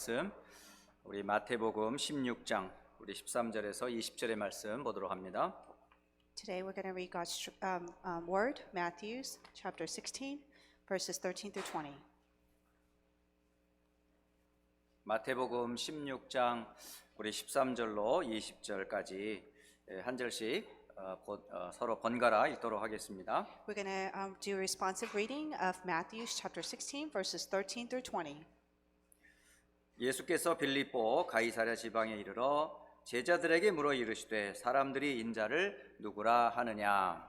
말씀 우리 마태복음 16장 우리 13절에서 20절의 말씀 보도록 합니다. Today we're going to read God's word, Matthew chapter 16, verses 13 through 20. 마태복음 16장 우리 13절로 20절까지 한 절씩 서로 번갈아 읽도록 하겠습니다. We're going to do a responsive reading of Matthew chapter 16, verses 13 through 20. 예수께서 빌립보 가이사랴 지방에 이르러 제자들에게 물어 이르시되 사람들이 인자를 누구라 하느냐.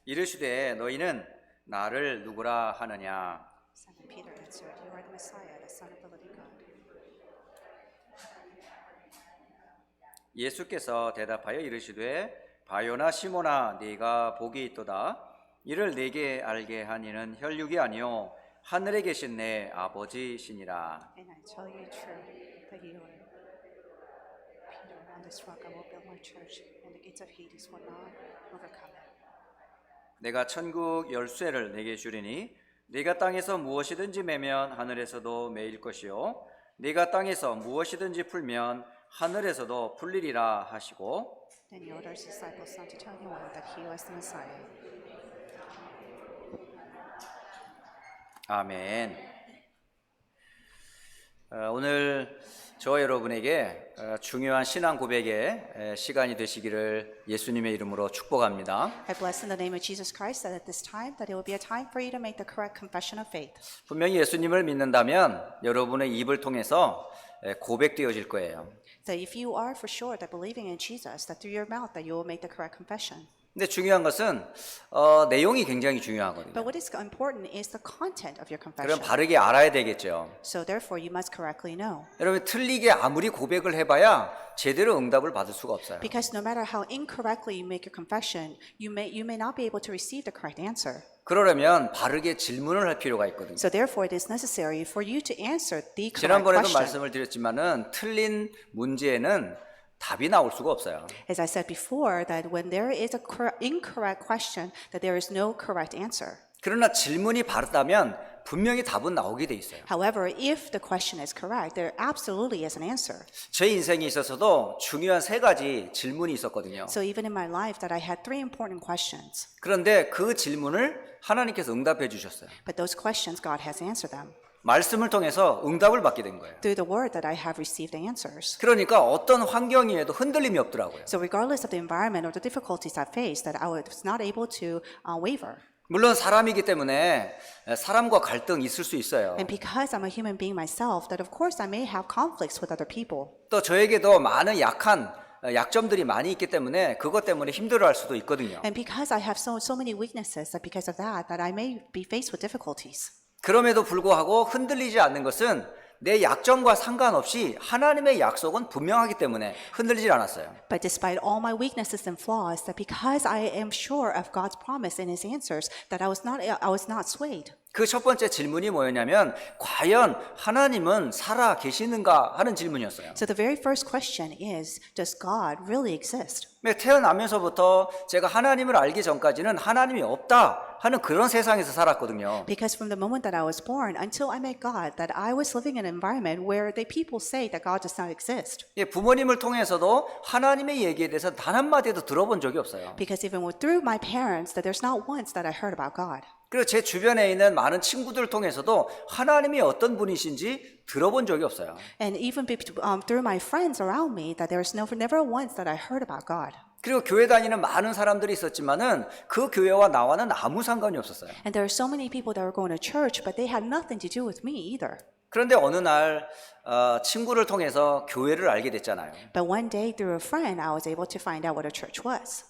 이르시되 너희는 나를 누구라 하느냐. 예수께서 대답하여 이르시되 바요나 시몬아 네가 복이 있도다. 이를 네게 알게 한 이는 혈육이 아니요 하늘에 계신 내 아버지시니라. And I tell you true that you are Peter, on this rock I will build my church, and the gates of Hades will not overcome it. 내가 천국 열쇠를 네게 주리니 네가 땅에서 무엇이든지 매면 하늘에서도 매일 것이요 네가 땅에서 무엇이든지 풀면 하늘에서도 풀리리라 하시고 Then he ordered his disciples not to tell anyone that he was the Messiah. 아멘. 오늘 저와 여러분에게 중요한 신앙 고백의 시간이 되시기를 예수님의 이름으로 축복합니다. I bless in the name of Jesus Christ that at this time that it will be a time for you to make the correct confession of faith. 분명히 예수님을 믿는다면 여러분의 입을 통해서 고백되어질 거예요. That if you are for sure that believing in Jesus, that through your mouth that you will make the correct confession. 근데 중요한 것은 내용이 굉장히 중요하거든요. But what is important is the content of your 그럼 confession. 바르게 알아야 되겠죠. So therefore you must correctly know. 여러분 틀리게 아무리 고백을 해봐야 제대로 응답을 받을 수가 없어요. Because no matter how incorrectly you make your confession, you may not be able to receive the correct answer. 그러려면 바르게 질문을 할 필요가 있거든요. So therefore it is necessary for you to answer the correct 지난번에도 question. 말씀을 드렸지만은 틀린 문제에는 답이 나올 수가 없어요. As I said before, that when there is a incorrect question, that there is no correct answer. 그러나 질문이 바르다면 분명히 답은 나오게 돼 있어요. However, if the question is correct, there absolutely is an answer. 제 인생에 있어서도 중요한 세 가지 질문이 있었거든요. So even in my life, that I had three important questions. 그런데 그 질문을 하나님께서 응답해 주셨어요. But those questions, God has answered them. 말씀을 통해서 응답을 받게 된 거예요. Through the word that I have received the answers. 그러니까 어떤 환경이어도 흔들림이 없더라고요. So regardless of the environment or the difficulties I faced, that I was not able to waver. 물론 사람이기 때문에 사람과 갈등이 있을 수 있어요. And because I'm a human being myself, that of course I may have conflicts with other people. 또 저에게도 많은 약점들이 많이 있기 때문에 그것 때문에 힘들어할 수도 있거든요. And because I have so many weaknesses, that because of that I may be faced with difficulties. 그럼에도 불구하고 흔들리지 않는 것은 내 약점과 상관없이 하나님의 약속은 분명하기 때문에 흔들리지 않았어요. But despite all my weaknesses and flaws, that because I am sure of God's promise and His answers, that I was not swayed. 그 첫 번째 질문이 뭐였냐면 과연 하나님은 살아 계시는가 하는 질문이었어요. So the very first question is, does God really exist? 태어나면서부터 제가 하나님을 알기 전까지는 하나님이 없다 하는 그런 세상에서 살았거든요. Because from the moment that I was born until I met God, that I was living in an environment where the people say that God does not exist. 부모님을 통해서도 하나님의 얘기에 대해서 단 한마디도 들어본 적이 없어요. Because even through my parents, that there's not once that I heard about God. 그리고 제 주변에 있는 많은 친구들을 통해서도 하나님이 어떤 분이신지 들어본 적이 없어요. And even through my friends around me, that there's never once that I heard about God. 그리고 교회 다니는 많은 사람들이 있었지만은 그 교회와 나와는 아무 상관이 없었어요. And there are so many people that were going to church, but they had nothing to do with me either. 그런데 어느 날 친구를 통해서 교회를 알게 됐잖아요. But one day, through a friend, I was able to find out what a church was.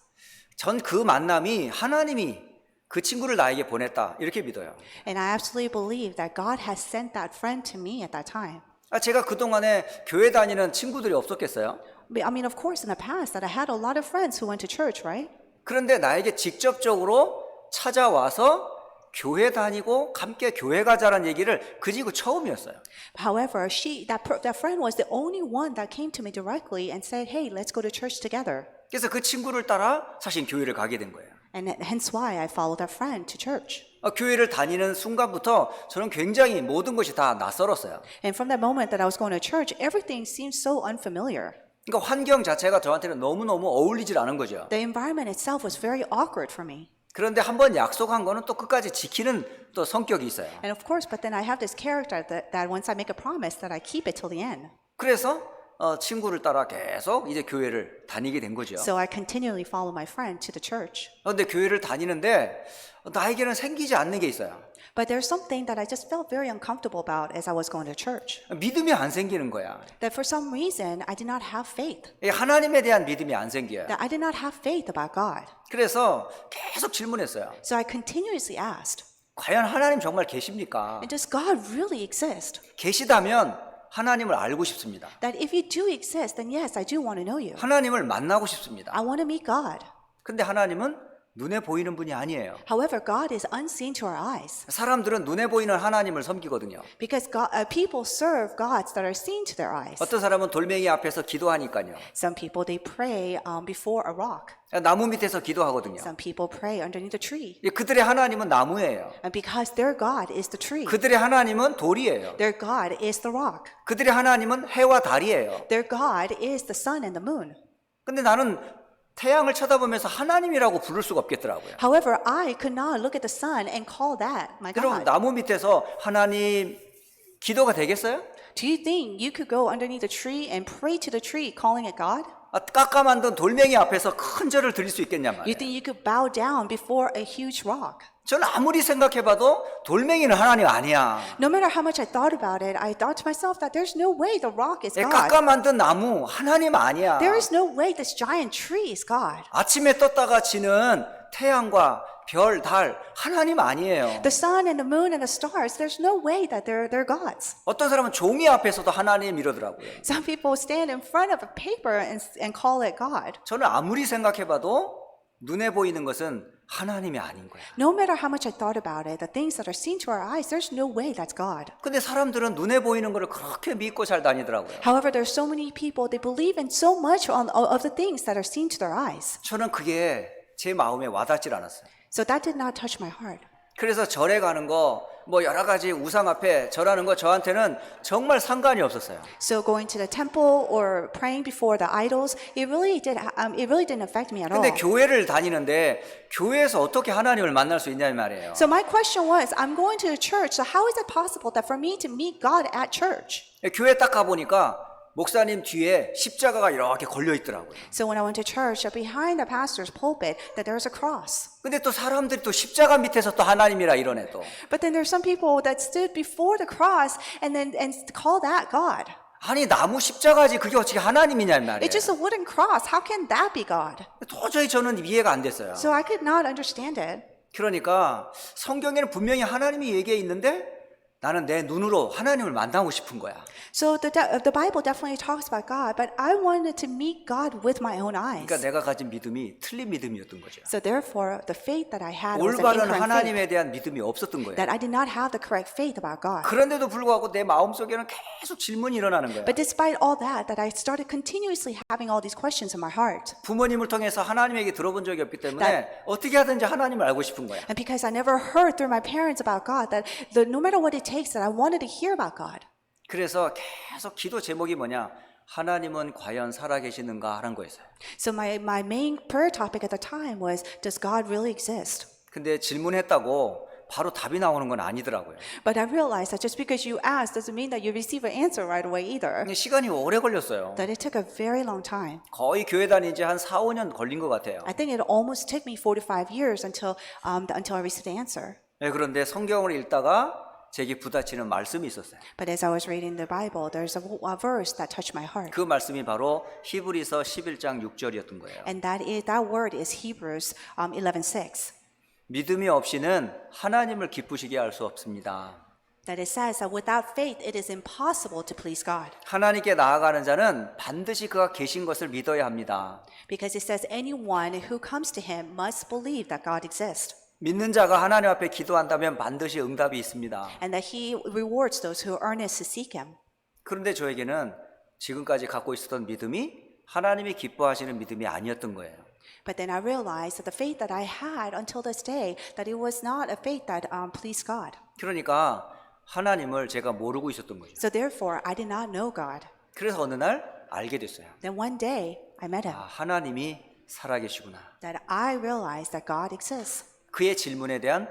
전 그 만남이 하나님이 그 친구를 나에게 보냈다 이렇게 믿어요. And I absolutely believe that God has sent that friend to me at that time. 제가 그동안에 교회 다니는 친구들이 없었겠어요? I mean, of course, in the past, that I had a lot of friends who went to church, right? 그런데 나에게 직접적으로 찾아와서 교회 다니고 함께 교회 가자라는 얘기를 그 친구 처음이었어요. However, that friend was the only one that came to me directly and said, "Hey, let's go to church together." 그래서 그 친구를 따라 사실 교회를 가게 된 거예요. And hence why I followed that friend to church. 교회를 다니는 순간부터 저는 굉장히 모든 것이 다 낯설었어요. And from that moment that I was going to church, everything seemed so unfamiliar. 그러니까 환경 자체가 저한테는 너무너무 어울리질 않은 거죠. The environment itself was very awkward for me. 그런데 한번 약속한 거는 또 끝까지 지키는 또 성격이 있어요. And of course, but then I have this character that once I make a promise that I keep it till the end. 그래서 친구를 따라 계속 이제 교회를 다니게 된 거죠. So I continually follow my friend to the church. 그런데 교회를 다니는데 나에게는 생기지 않는 게 있어요. But there's something that I just felt very uncomfortable about as I was going to church. 믿음이 안 생기는 거야. That for some reason I did not have faith. 하나님에 대한 믿음이 안 생겨요. That I did not have faith about God. 그래서 계속 질문했어요. So I continuously asked, 과연 하나님 정말 계십니까? does God really exist? 계시다면 하나님을 알고 싶습니다. That if you do exist, then yes, I do want to know you. 하나님을 만나고 싶습니다. I want to meet God. 근데 하나님은 눈에 보이는 분이 아니에요. However, God is unseen to our eyes. 사람들은 눈에 보이는 하나님을 섬기거든요. Because people serve gods that are seen to their eyes. 어떤 사람은 돌멩이 앞에서 기도하니까요. Some people, they pray before a rock. 나무 밑에서 기도하거든요. Some people pray underneath a tree. 그들의 하나님은 나무예요. And because their God is the tree. 그들의 하나님은 돌이에요. Their God is the rock. 그들의 하나님은 해와 달이에요. Their God is the sun and the moon. 근데 나는 태양을 쳐다보면서 하나님이라고 부를 수가 없겠더라고요. However, I could not look at the sun and call that my 그럼 God. 나무 밑에서 하나님 기도가 되겠어요? Do you think you could go underneath a tree and pray to the tree calling it God? 깎아 만든 돌멩이 앞에서 큰 절을 드릴 수 있겠냐 You 말이에요. think you could bow down before a huge rock? 저는 아무리 생각해봐도 돌멩이는 하나님 아니야. No matter how much I thought about it, I thought to myself that there's no way the rock is 깎아 God. 만든 나무 하나님 아니야. There is no way this giant tree is God. 아침에 떴다가 지는 태양과 별, 달 하나님 아니에요. The sun and the moon and the stars, there's no way that they're gods. 어떤 사람은 종이 앞에서도 하나님 이러더라고요. Some people stand in front of a paper and call it God. 저는 아무리 생각해봐도 눈에 보이는 것은 하나님이 아닌 거예요. No matter how much I thought about it, the things that are seen to our eyes, there's no way that's God. 근데 사람들은 눈에 보이는 거를 그렇게 믿고 잘 다니더라고요. However, there's so many people, they believe in so much of the things that are seen to their eyes. 저는 그게 제 마음에 와닿질 않았어요. So that did not touch my heart. 그래서 절에 가는 거, 뭐 여러 가지 우상 앞에 절하는 거 저한테는 정말 상관이 없었어요. So going to the temple or praying before the idols, it really didn't affect me at all. 근데 교회를 다니는데 교회에서 어떻게 하나님을 만날 수 있냐는 말이에요. So my question was, I'm going to the church, so how is it possible that for me to meet God at church? 교회 딱 가보니까 목사님 뒤에 십자가가 이렇게 걸려 있더라고요. So when I went to church, behind the pastor's pulpit, that there's a cross. 근데 또 사람들이 또 십자가 밑에서 또 하나님이라 이러네 또. But then there's some people that stood before the cross and call that God. 아니 나무 십자가지 그게 어떻게 하나님이냐 말이에요. It's just a wooden cross. How can that be God? 도저히 저는 이해가 안 됐어요. So I could not understand it. 그러니까 성경에는 분명히 하나님이 얘기해 있는데 나는 내 눈으로 하나님을 만나고 싶은 거야. So the Bible definitely talks about God, but I wanted to meet God with my own eyes. 그러니까 내가 가진 믿음이 틀린 믿음이었던 거죠. So therefore, the faith that I had was an 올바른 incorrect faith. 하나님에 대한 믿음이 없었던 거예요. That I did not have the correct faith about God. 그런데도 불구하고 내 마음속에는 계속 질문이 일어나는 거야. But despite all that I started continuously having all these questions in my heart. 부모님을 통해서 하나님에게 들어본 적이 없기 때문에 어떻게 하든지 하나님을 알고 싶은 거야. And because I never heard through my parents about God, that no matter what it takes, that I wanted to hear about God. 그래서 계속 기도 제목이 뭐냐? 하나님은 과연 살아계시는가 하는 거였어요. So my main prayer topic at the time was, does God really exist? 근데 질문했다고 바로 답이 나오는 건 아니더라고요. But I realized that just because you ask doesn't mean that you receive an answer right away either. 시간이 오래 걸렸어요. That it took a very long time. 거의 교회 다닌 지 한 4, 5년 걸린 것 같아요. I think it almost took me 4 to 5 years until I received the answer. 네, 그런데 성경을 읽다가 제게 부딪히는 말씀이 있었어요. But as I was reading the Bible, there's a verse that touched my heart. 그 말씀이 바로 히브리서 11장 6절이었던 거예요. And that word is Hebrews 11:6. 믿음이 없이는 하나님을 기쁘시게 할 수 없습니다. That it says that without faith it is impossible to please God. 하나님께 나아가는 자는 반드시 그가 계신 것을 믿어야 합니다. Because it says anyone who comes to him must believe that God exists. 믿는 자가 하나님 앞에 기도한다면 반드시 응답이 있습니다. And that he rewards those who earnestly seek him. 그런데 저에게는 지금까지 갖고 있었던 믿음이 하나님이 기뻐하시는 믿음이 아니었던 거예요. But then I realized that the faith that I had until this day, that it was not a faith that pleased God. 그러니까 하나님을 제가 모르고 있었던 거죠. So therefore, I did not know God. 그래서 어느 날 알게 됐어요. Then one day, I met 아, him. 하나님이 살아계시구나. That I realized that God exists. 그의 질문에 대한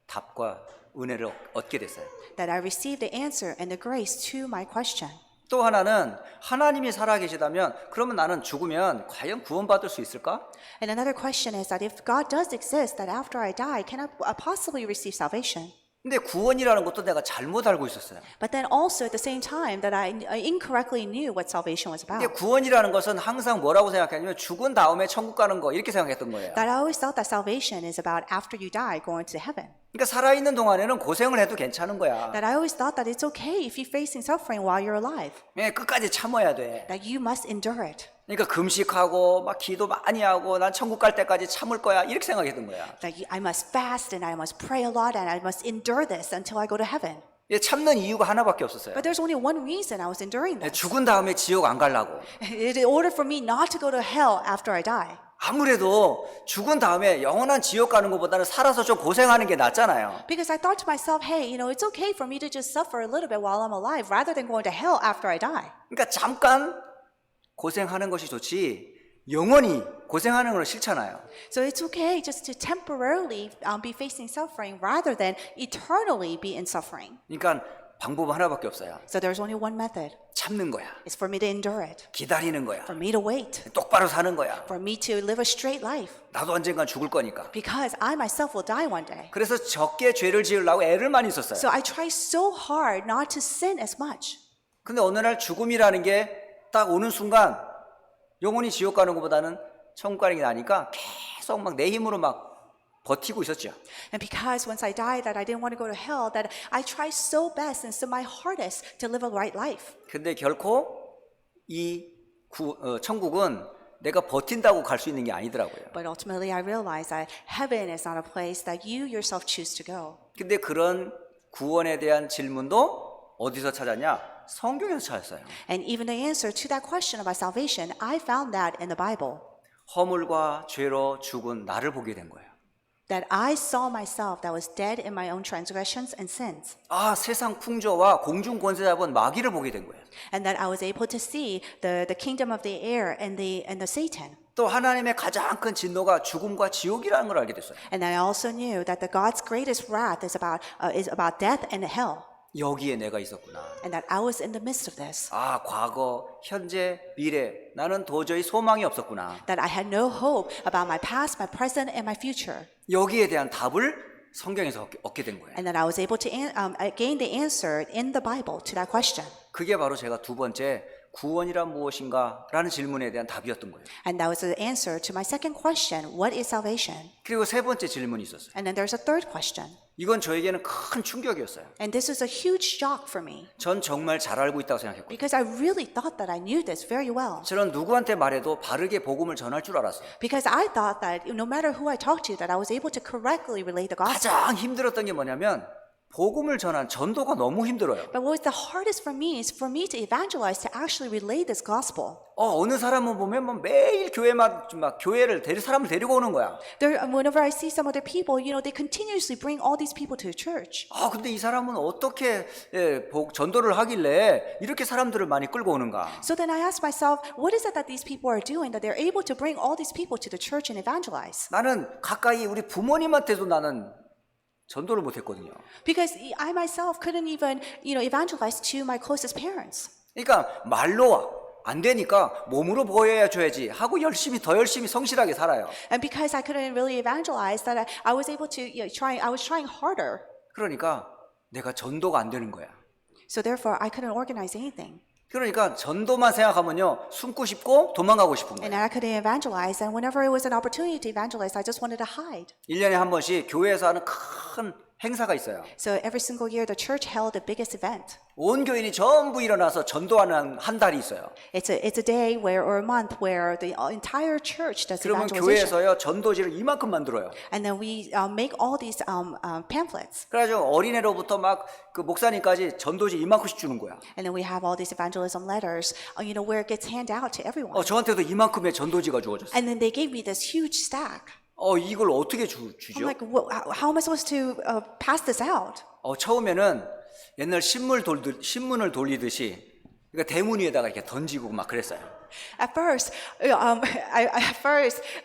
답과 은혜를 얻게 됐어요. That I received the answer and the grace to my question. 또 하나는 하나님이 살아계시다면 그러면 나는 죽으면 과연 구원받을 수 있을까? And another question is that if God does exist, that after I die, can I possibly receive salvation? 근데 구원이라는 것도 내가 잘못 알고 있었어요. But then also at the same time that I incorrectly knew what salvation was 근데 about. 구원이라는 것은 항상 뭐라고 생각했냐면 죽은 다음에 천국 가는 거 이렇게 생각했던 거예요. That I always thought that salvation is about after you die going to heaven. 그러니까 살아있는 동안에는 고생을 해도 괜찮은 거야. That I always thought that it's okay if you're facing suffering while you're alive. 예, 끝까지 참아야 돼. That you must endure it. 그러니까 금식하고 막 기도 많이 하고 난 천국 갈 때까지 참을 거야 이렇게 생각했던 거야. That I must fast and I must pray a lot and I must endure this until I go to heaven. 예, 참는 이유가 하나밖에 없었어요. But there's only one reason I was enduring 예, this. 죽은 다음에 지옥 안 가려고. In order for me not to go to hell after I die. 아무래도 죽은 다음에 영원한 지옥 가는 것보다는 살아서 좀 고생하는 게 낫잖아요. Because I thought to myself, hey, it's okay for me to just suffer a little bit while I'm alive rather than going to hell after I die. 그러니까 잠깐 고생하는 것이 좋지 영원히 고생하는 건 싫잖아요. So it's okay just to temporarily be facing suffering rather than eternally be in suffering. 그러니까 방법 하나밖에 없어요. So there's only one method. 참는 거야. It's for me to endure it, 기다리는 거야. for me to wait, 똑바로 사는 거야. for me to live a straight life. 나도 언젠간 죽을 거니까. Because I myself will die one day. 그래서 적게 죄를 지으려고 애를 많이 썼어요. So I try so hard not to sin as much. 근데 어느 날 죽음이라는 게 딱 오는 순간 영원히 지옥 가는 것보다는 천국 가는 게 나니까 계속 막 내 힘으로 막 버티고 있었죠. And because once I died that I didn't want to go to hell, that I tried so best and so my hardest to live a right life. 근데 결코 이 천국은 내가 버틴다고 갈 수 있는 게 아니더라고요. But ultimately I realized that heaven is not a place that you yourself choose to go. 근데 그런 구원에 대한 질문도 어디서 찾았냐? 성경에서 찾았어요. And even the answer to that question about salvation, I found that in the Bible. 허물과 죄로 죽은 나를 보게 된 거예요. That I saw myself that was dead in my own transgressions and sins. 아, 세상 풍조와 공중 권세 잡은 마귀를 보게 된 거예요. And that I was able to see the kingdom of the air and the Satan. 또 하나님의 가장 큰 진노가 죽음과 지옥이라는 걸 알게 됐어요. And I also knew that the God's greatest wrath is about death and hell. 여기에 내가 있었구나. And that I was in the midst of this. 아, 과거, 현재, 미래 나는 도저히 소망이 없었구나. That I had no hope about my past, my present, and my future. 여기에 대한 답을 성경에서 얻게 된 거예요. And that I was able to gain the answer in the Bible to that question. 그게 바로 제가 두 번째 구원이란 무엇인가? 라는 질문에 대한 답이었던 거예요. And that was the answer to my second question, what is salvation? 그리고 세 번째 질문이 있었어요. And then there's a third question. 이건 저에게는 큰 충격이었어요. And this is a huge shock for me. 전 정말 잘 알고 있다고 생각했거든요. Because I really thought that I knew this very well. 저는 누구한테 말해도 바르게 복음을 전할 줄 알았어요. Because I thought that no matter who I talked to, that I was able to correctly relay the gospel. 가장 힘들었던 게 뭐냐면 복음을 전한 전도가 너무 힘들어요. But what was the hardest for me is for me to evangelize, to actually relay this gospel. 어느 사람은 보면 뭐 매일 교회만 막 교회를 사람을 데리고 오는 거야. Whenever I see some other people, they continuously bring all these people to the church. 근데 이 사람은 어떻게 전도를 하길래 이렇게 사람들을 많이 끌고 오는가? So then I asked myself, what is it that these people are doing that they're able to bring all these people to the church and evangelize? 나는 가까이 우리 부모님한테도 나는 전도를 못했거든요. Because I myself couldn't even, evangelize to my closest parents. 그러니까 말로 안 되니까 몸으로 보여줘야지 하고 더 열심히 성실하게 살아요. And because I couldn't really evangelize, that I was able to, I was trying harder. 그러니까 내가 전도가 안 되는 거야. So therefore, I couldn't organize anything. 그러니까 전도만 생각하면요 숨고 싶고 도망가고 싶은 And 거예요. I couldn't evangelize. And whenever it was an opportunity to evangelize, I just wanted to hide. 1년에 한 번씩 교회에서 하는 큰 행사가 있어요. So every single year, the church held the biggest event. 온 교인이 전부 일어나서 전도하는 한 달이 있어요. It's a day where or a month where the entire church does 그러면 evangelization. 교회에서요 전도지를 이만큼 만들어요. And then we make all these pamphlets. 그래가지고 어린애로부터 막 그 목사님까지 전도지 이만큼씩 주는 거야. And then we have all these evangelism letters, where it gets handed out to everyone. 저한테도 이만큼의 전도지가 주어졌어요. And then they gave me this huge stack. 이걸 어떻게 I'm 주죠? like, how am I supposed to pass this out? 처음에는 옛날 신문을 돌리듯이 그러니까 대문 위에다가 이렇게 던지고 막 그랬어요. At first,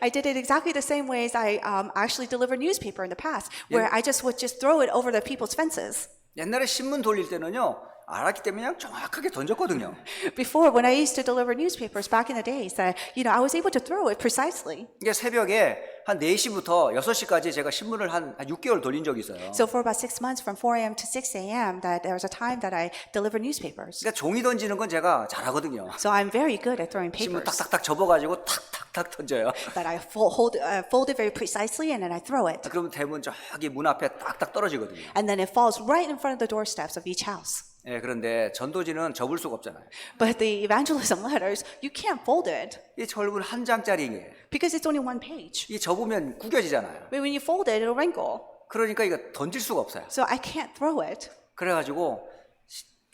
I did it exactly the same way as I actually delivered newspaper in the past, where I just would just throw it over the people's fences. 옛날에 신문 돌릴 때는요 알았기 때문에 그냥 정확하게 던졌거든요. Before, when I used to deliver newspapers back in the days, I was able to throw it precisely. 이게 새벽에 한 4시부터 6시까지 제가 신문을 한 6개월 돌린 적이 있어요. So for about 6 months, from 4 a.m. to 6 a.m., that there was a time that I delivered newspapers. 그러니까 종이 던지는 건 제가 잘하거든요. So I'm very good at throwing 신문 papers. 딱딱딱 접어가지고 탁탁탁 던져요. That I fold it very precisely and then I throw it. 그러면 대문 저기 문 앞에 딱딱 떨어지거든요. And then it falls right in front of the doorsteps of each house. 그런데 전도지는 접을 수가 없잖아요. But the evangelism letters, you can't fold it 이 절분 한 장짜리에 because it's only one page. 이 접으면 구겨지잖아요. But when you fold it, it'll wrinkle. 그러니까 이거 던질 수가 없어요. So I can't throw it. 그래가지고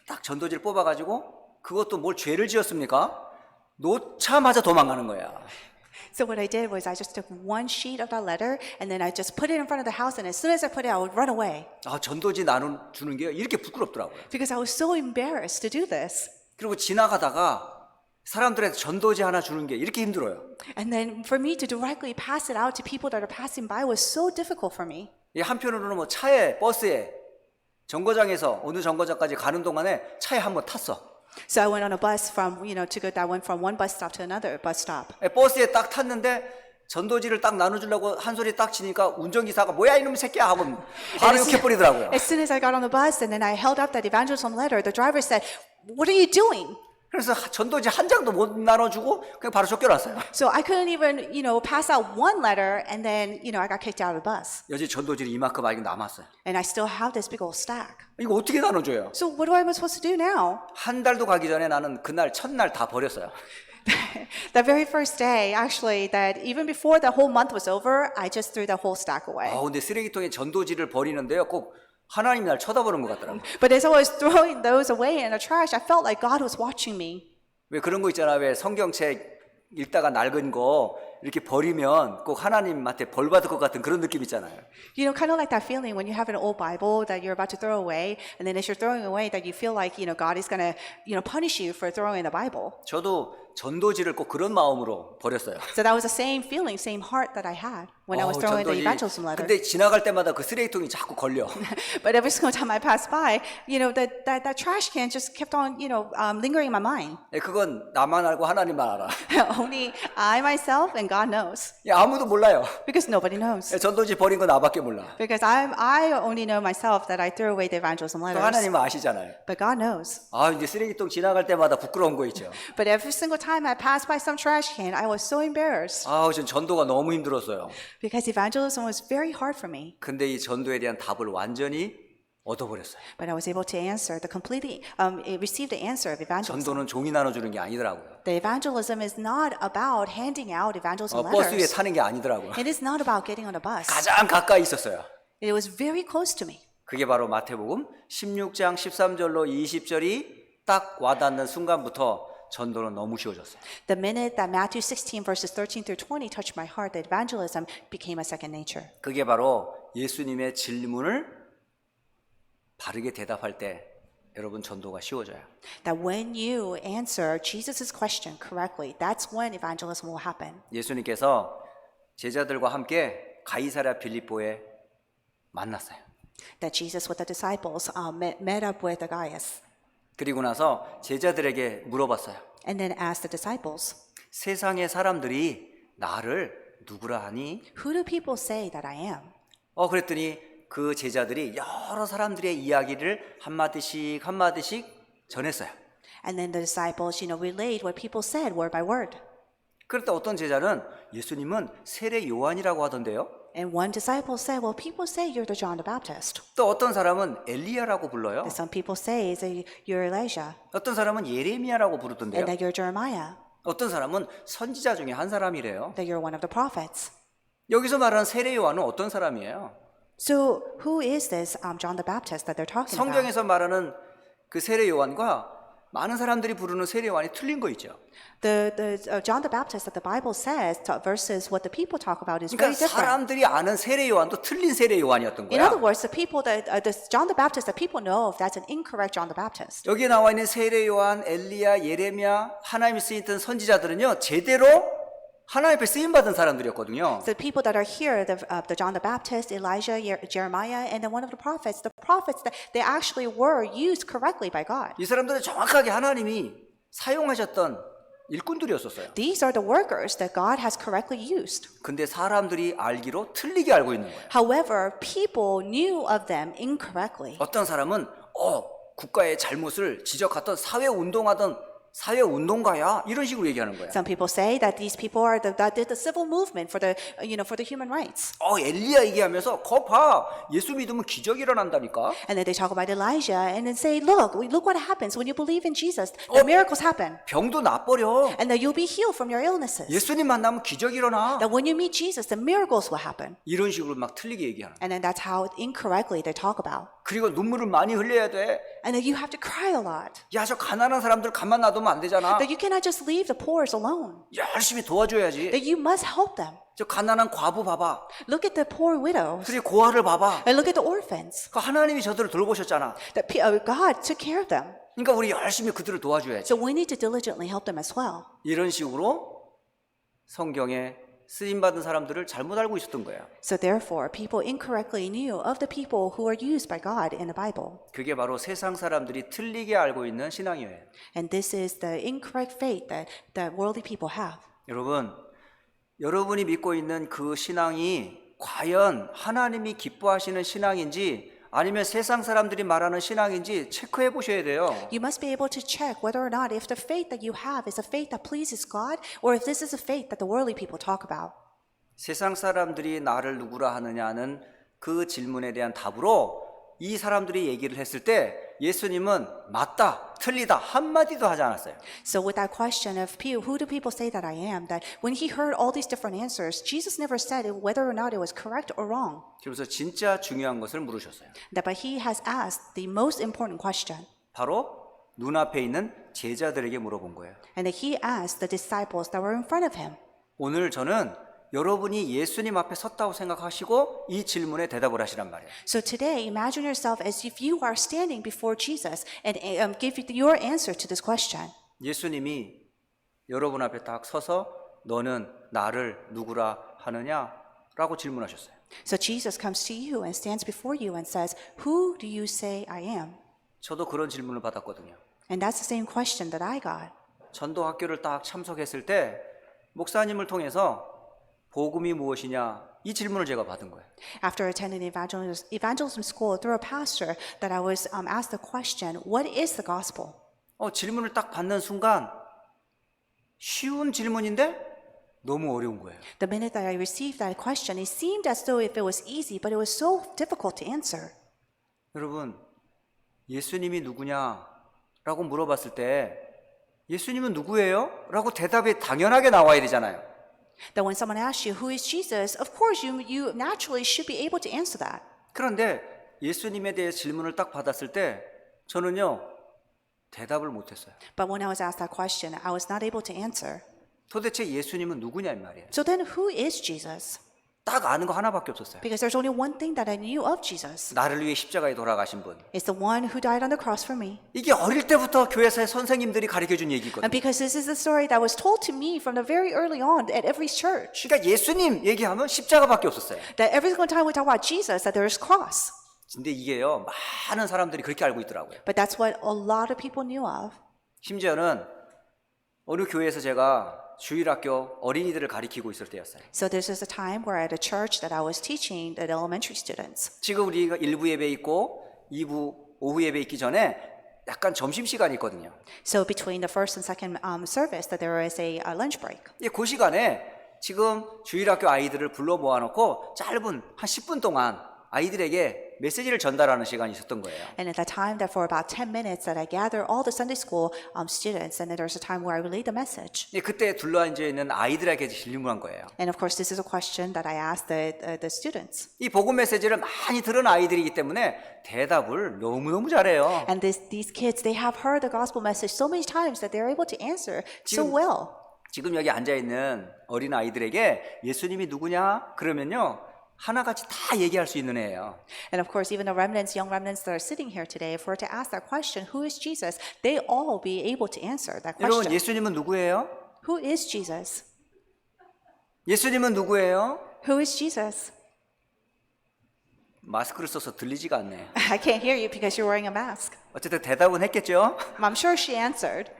딱 전도지를 뽑아가지고 그것도 뭘 죄를 지었습니까? 놓자마자 도망가는 거야. So what I did was I just took one sheet of that letter and then I just put it in front of the house, and as soon as I put it, I would run away 전도지 주는 게 이렇게 부끄럽더라고요. because I was so embarrassed to do this. 그리고 지나가다가 사람들한테 전도지 하나 주는 게 이렇게 힘들어요. And then for me to directly pass it out to people that are passing by was so difficult for me. 이 한편으로는 뭐 차에 버스에 정거장에서 어느 정거장까지 가는 동안에 차에 한번 탔어. So I went on a bus from, I went from one bus stop to another bus stop. 버스에 딱 탔는데 전도지를 딱 나눠주려고 한 소리 딱 치니까 운전기사가 뭐야 이놈 새끼야 하고 바로 욕해 버리더라고요. As soon as I got on the bus and then I held up that evangelism letter, the driver said, "What are you doing?" 그래서 전도지 한 장도 못 나눠주고 그냥 바로 쫓겨났어요. So I couldn't even, pass out one letter, and then, I got kicked out of the bus. 여지 전도지를 이만큼 아직 남았어요. And I still have this big old stack. 이거 어떻게 나눠줘요? So what am I supposed to do now? 한 달도 가기 전에 나는 그날 첫날 다 버렸어요. The very first day, actually, that even before the whole month was over, I just threw the whole stack away. 근데 쓰레기통에 전도지를 버리는데요, 꼭 하나님 날 쳐다보는 것 같더라고요. But as I was throwing those away in the trash, I felt like God was watching me. 왜 그런 거 있잖아, 왜 성경책 읽다가 낡은 거 이렇게 버리면 꼭 하나님한테 벌 받을 것 같은 그런 느낌 있잖아요. Kind of like that feeling when you have an old Bible that you're about to throw away, and then as you're throwing away, that you feel like, God is going to, punish you for throwing the Bible. 저도 전도지를 꼭 그런 마음으로 버렸어요. So that was the same feeling, same heart that I had when I was throwing the evangelism letter. 근데 지나갈 때마다 그 쓰레기통이 자꾸 걸려. But every single time I passed by, that trash can just kept on, lingering in my mind. 그건 나만 알고 하나님만 알아. Only I myself and God knows, 아무도 몰라요. because nobody knows. 전도지 버린 거 나밖에 몰라. Because I only know myself that I threw away the evangelism 또 letters. 하나님은 아시잖아요. But God knows. 이제 쓰레기통 지나갈 때마다 부끄러운 거 있죠. But every single time I passed by some trash can, I was so embarrassed 전 전도가 너무 힘들었어요. because evangelism was very hard for me. 근데 이 전도에 대한 답을 완전히 얻어버렸어요. But I was able to answer receive the answer of evangelism. 전도는 종이 나눠주는 게 아니더라고요. The evangelism is not about handing out evangelism 버스 위에 letters. 타는 게 아니더라고요. It is not about getting on a bus. 가장 가까이 있었어요. It was very close to me. 그게 바로 마태복음 16장 13절로 20절이 딱 와닿는 순간부터 전도는 너무 쉬워졌어요. The minute that Matthew 16 verses 13 through 20 touched my heart, that evangelism became a second nature. 그게 바로 예수님의 질문을 바르게 대답할 때 여러분 전도가 쉬워져요. That when you answer Jesus' question correctly, that's when evangelism will happen. 예수님께서 제자들과 함께 가이사랴 빌립보에 만났어요. That Jesus with the disciples met up with Gaius 그리고 나서 제자들에게 물어봤어요. and then asked the disciples, 세상의 사람들이 나를 누구라 하니? "Who do people say that I am?" 그랬더니 그 제자들이 여러 사람들의 이야기를 한마디씩 전했어요. And then the disciples, relayed what people said word by word. 그럴 때 어떤 제자는 예수님은 세례 요한이라고 하던데요. And one disciple said, well, people say you're the John the Baptist. 또 어떤 사람은 엘리야라고 불러요. And some people say that you're Elijah 어떤 사람은 예레미야라고 and 부르던데요. that you're Jeremiah, 어떤 사람은 선지자 중에 한 사람이래요. that you're one of the prophets. 여기서 말하는 세례 요한은 어떤 사람이에요? So who is this John the Baptist that they're talking about? 성경에서 말하는 그 세례 요한과 많은 사람들이 부르는 세례 요한이 틀린 거 있죠. John the Baptist that the Bible says versus what the people talk about is 그러니까 very different. 사람들이 아는 세례 요한도 틀린 세례 요한이었던 In 거야. other words, the people that John the Baptist that people know of, that's an incorrect John the Baptist. 여기에 나와 있는 세례 요한, 엘리야, 예레미야, 하나님이 쓰였던 선지자들은요 제대로 하나님 앞에 쓰임 받은 사람들이었거든요. So the people that are here, the John the Baptist, Elijah, Jeremiah, and then one of the prophets that they actually were used correctly by God. 이 사람들은 정확하게 하나님이 사용하셨던 일꾼들이었었어요. These are the workers that God has correctly used. 근데 사람들이 알기로 틀리게 알고 있는 거예요. However, people knew of them incorrectly. 어떤 사람은 국가의 잘못을 지적하던 사회 운동가야 이런 식으로 얘기하는 거예요. Some people say that these people are that did the civil movement for the human rights. 엘리야 얘기하면서 거 봐. 예수 믿으면 기적이 일어난다니까. And then they talk about Elijah and then say, look what happens when you believe in Jesus. The miracles happen. 병도 나버려. And that you'll be healed from your illnesses. 예수님 만나면 기적이 일어나. That when you meet Jesus, the miracles will happen. 이런 식으로 막 틀리게 얘기하는 거예요. And then that's how incorrectly they talk about. 그리고 눈물을 많이 흘려야 돼. And then you have to cry a lot. 야, 저 가난한 사람들 가만 놔두면 안 되잖아. That you cannot just leave the poor alone. 열심히 도와줘야지. That you must help them. 저 가난한 과부 봐봐. Look at the poor widows. 그리고 고아를 봐봐. And look at the orphans. 그 하나님이 저들을 돌보셨잖아. That God took care of them. 그러니까 우리 열심히 그들을 도와줘야지. So we need to diligently help them as well. 이런 식으로 성경에 쓰임받은 사람들을 잘못 알고 있었던 거예요. So therefore, people incorrectly knew of the people who are used by God in the Bible. 그게 바로 세상 사람들이 틀리게 알고 있는 신앙이에요. And this is the incorrect faith that worldly people have. 여러분이 믿고 있는 그 신앙이 과연 하나님이 기뻐하시는 신앙인지 아니면 세상 사람들이 말하는 신앙인지 체크해 보셔야 돼요. You must be able to check whether or not if the faith that you have is a faith that pleases God or if this is a faith that the worldly people talk about. 세상 사람들이 나를 누구라 하느냐는 그 질문에 대한 답으로 이 사람들이 얘기를 했을 때 예수님은 맞다, 틀리다 한마디도 하지 않았어요. So with that question of who do people say that I am, that when he heard all these different answers, Jesus never said whether or not it was correct or wrong. 그래서 진짜 중요한 것을 물으셨어요. But he has asked the most important question. 바로 눈앞에 있는 제자들에게 물어본 거예요. And that he asked the disciples that were in front of him. 오늘 저는 여러분이 예수님 앞에 섰다고 생각하시고 이 질문에 대답을 하시란 말이에요. So today, imagine yourself as if you are standing before Jesus and give your answer to this question. 예수님이 여러분 앞에 딱 서서 너는 나를 누구라 하느냐? 라고 질문하셨어요. So Jesus comes to you and stands before you and says, who do you say I am? 저도 그런 질문을 받았거든요. And that's the same question that I got. 전도 학교를 딱 참석했을 때 목사님을 통해서 복음이 무엇이냐 이 질문을 제가 받은 거예요. After attending evangelism school through a pastor, that I was asked the question, what is the gospel? 질문을 딱 받는 순간 쉬운 질문인데 너무 어려운 거예요. The minute that I received that question, it seemed as though if it was easy, but it was so difficult to answer. 여러분, 예수님이 누구냐라고 물어봤을 때 예수님은 누구예요? 라고 대답이 당연하게 나와야 되잖아요. That when someone asks you, who is Jesus? Of course, you naturally should be able to answer that. 그런데 예수님에 대해 질문을 딱 받았을 때 저는요 대답을 못했어요. But when I was asked that question, I was not able to answer. 도대체 예수님은 누구냐 이 말이에요. So then who is Jesus? 딱 아는 거 하나밖에 없었어요. Because there's only one thing that I knew of Jesus. 나를 위해 십자가에 돌아가신 분. It's the one who died on the cross for me. 이게 어릴 때부터 교회사의 선생님들이 가르쳐준 And 얘기거든요. because this is the story that was told to me from the very early on at every church. 그러니까 예수님 얘기하면 십자가밖에 없었어요. That every single time we talk about Jesus, that there is cross. 근데 이게요 많은 사람들이 그렇게 알고 있더라고요. But that's what a lot of people knew of. 심지어는 어느 교회에서 제가 주일학교 어린이들을 가리키고 있을 때였어요. So this is a time where at a church that I was teaching the elementary students. 지금 우리가 1부 예배 있고 2부 오후 예배 있기 전에 약간 점심시간이 있거든요. So between the first and second service, that there is a lunch break. 그 시간에 지금 주일학교 아이들을 불러 모아놓고 짧은 한 10분 동안 아이들에게 메시지를 전달하는 시간이 있었던 거예요. And at that time, that for about 10 minutes, that I gather all the Sunday school students, and then there's a time where I relay the message. 그때 둘러앉아 있는 아이들에게 질문한 거예요. And of course, this is a question that I asked the students. 이 복음 메시지를 많이 들은 아이들이기 때문에 대답을 너무너무 잘해요. And these kids, they have heard the gospel message so many times that they're able to answer so well. 지금 여기 앉아있는 어린 아이들에게 예수님이 누구냐? 그러면요 하나같이 다 얘기할 수 있는 애예요. And of course, even the remnants, young remnants that are sitting here today, if we're to ask that question, who is Jesus? They all be able to answer that 여러분 question. 예수님은 누구예요? Who is Jesus? 예수님은 누구예요? Who is Jesus? 마스크를 써서 들리지가 않네. I can't hear you because you're wearing a mask. 어쨌든 대답은 했겠죠? I'm sure she answered.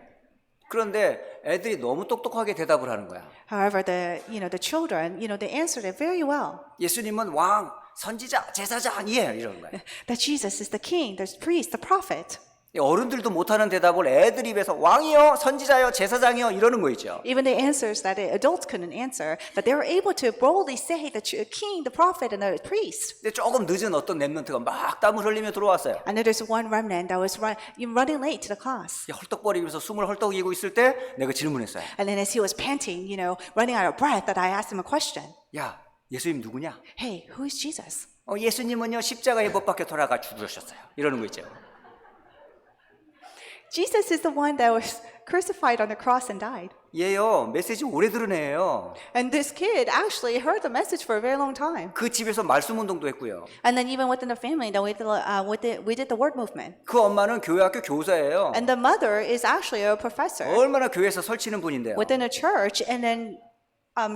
그런데 애들이 너무 똑똑하게 대답을 하는 거야. However, the children, they answered it very well. 예수님은 왕, 선지자, 제사장 아니에요. 이러는 거야. That Jesus is the king, the priest, the prophet. 어른들도 못하는 대답을 애들 입에서 왕이요, 선지자요, 제사장이요 이러는 거 있죠. Even the answers that the adults couldn't answer, that they were able to boldly say the king, the prophet, and the priest. 근데 조금 늦은 어떤 랩런트가 막 땀을 흘리며 들어왔어요. And then there's one remnant that was running late to the class. 헐떡거리면서 숨을 헐떡이고 있을 때 내가 질문했어요. And then as he was panting, running out of breath, that I asked him a question. 야, 예수님 누구냐? Hey, who is Jesus? 예수님은요 십자가에 못 박혀 돌아가 죽으셨어요. 이러는 거 있죠. Jesus is the one that was crucified on the cross and died. 얘요 메시지 오래 들은 애예요. And this kid actually heard the message for a very long time. 그 집에서 말씀 운동도 했고요. And then even within the family, that we did the word movement. 그 엄마는 교회 학교 교사예요. And the mother is actually a professor 얼마나 교회에서 설치는 분인데요. within a church, and then